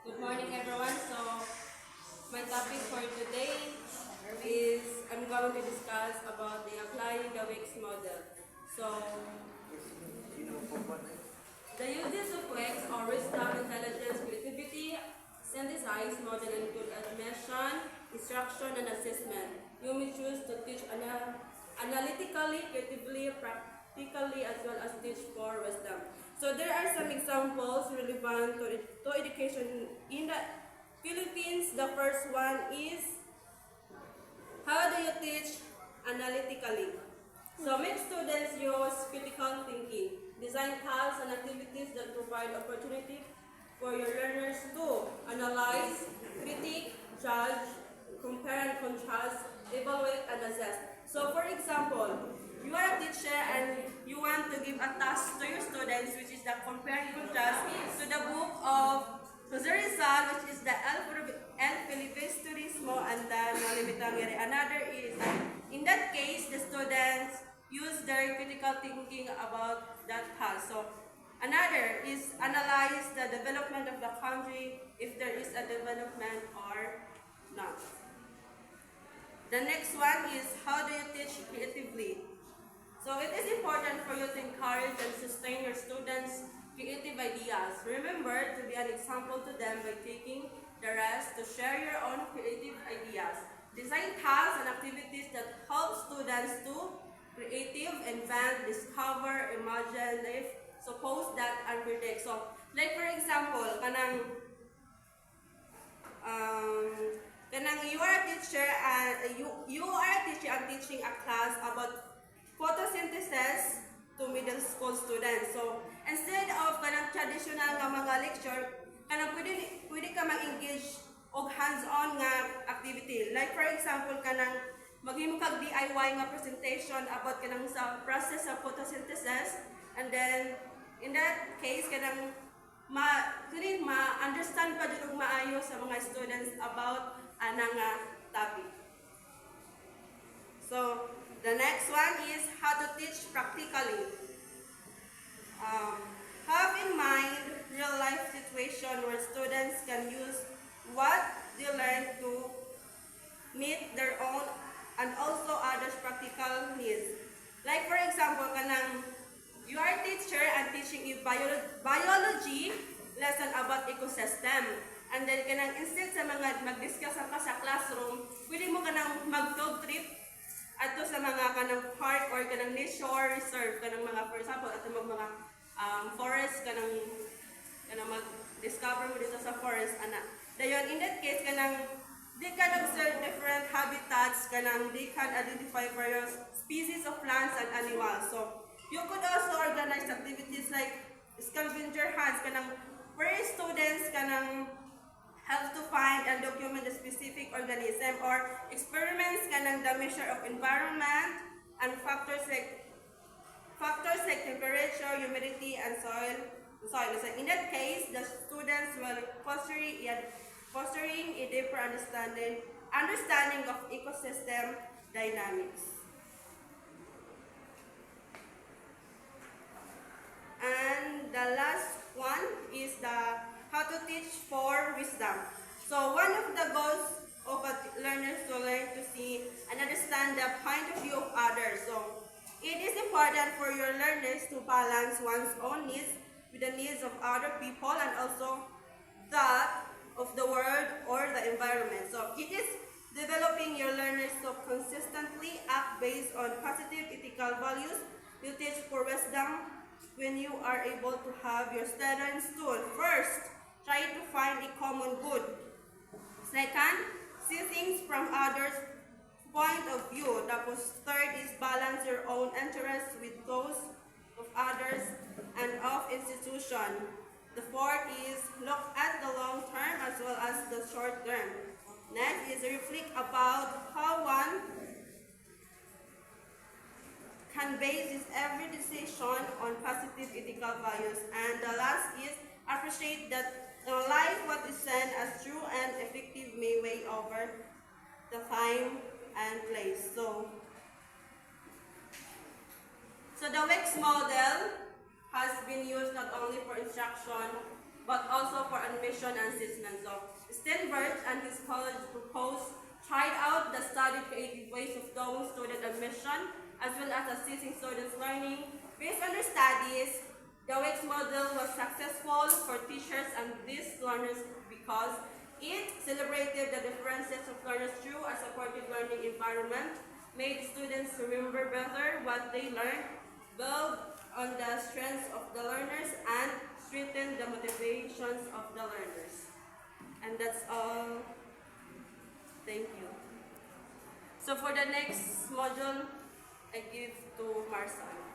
Good morning, everyone. So, my topic for today is I'm going to discuss about the applying the WIX model. So, the uses of WIX or Wisdom, Intelligence, Creativity, synthesize model include admission, instruction, and assessment. You may choose to teach analytically, creatively, practically, as well as teach for wisdom. So there are some examples relevant to education in the Philippines. The first one is, how do you teach analytically? So make students use critical thinking, design tasks and activities that provide opportunity for your learners to analyze, critique, judge, compare and contrast, evaluate and assess. So for example, you are a teacher and you want to give a task to your students, which is the compare and contrast to the book of Jose Rizal, which is the El Filibusterismo and the No Limitang Yari. Another is, in that case, the students use their critical thinking about that task. So another is analyze the development of the country, if there is a development or not. The next one is, how do you teach creatively? So it is important for you to encourage and sustain your students' creative ideas. Remember to be an example to them by taking the rest to share your own creative ideas. Design tasks and activities that help students to creative, invent, discover, imagine, live, suppose that, and predict. So, like for example, you are a teacher and you are a teacher and teaching a class about photosynthesis to middle school students. So, instead of traditional nga mga lecture, pwede ka mag-engage og hands-on nga activity. Like for example, maghimo kag DIY nga presentation about sa process of photosynthesis, and then in that case ma-understand pa jud og maayo sa mga students about anang topic. So, the next one is how to teach practically. Have in mind real-life situation where students can use what they learn to meet their own and also others' practical needs. Like for example, you are a teacher and teaching a biology lesson about ecosystem. And then instead sa mga mag-discuss ka sa classroom, pwede mo mag-field trip ato sa mga park or nature reserve mga, for example, ato mga forest mag-discover mo dito sa forest dayon in that case they can observe different habitats they can identify various species of plants and animals. So you could also organize activities like scavenger hunts where students have to find and document the specific organism, or experiments the measure of environment and factors like temperature, humidity, and soil. So in that case, the students will fostering a deeper understanding of ecosystem dynamics. And the last one is how to teach for wisdom. So one of the goals of learners to learn to see and understand the point of view of others. So it is important for your learners to balance one's own needs with the needs of other people and also that of the world or the environment. So it is developing your learners to consistently act based on positive ethical values. You teach for wisdom when you are able to have your students do first, try to find a common good. Second, see things from others' point of view. Third is balance your own interests with those of others and of institution. The fourth is look at the long term as well as the short term. Next is reflect about how one can base his every decision on positive ethical values. And the last is appreciate that life what is seen as true and effective may weigh over the time and place. So the WIX model has been used not only for instruction but also for admission and assessment. So Stenberg and his college tried out the study creative ways of doing student admission as well as assessing students' learning. Based on their studies, the WEX model was successful for teachers and these learners because it celebrated the differences of learners through a supportive learning environment, made students remember better what they learned, build on the strengths of the learners, and strengthen the motivations of the learners. And that's all. Thank you. So for the next module, I give to Marcel.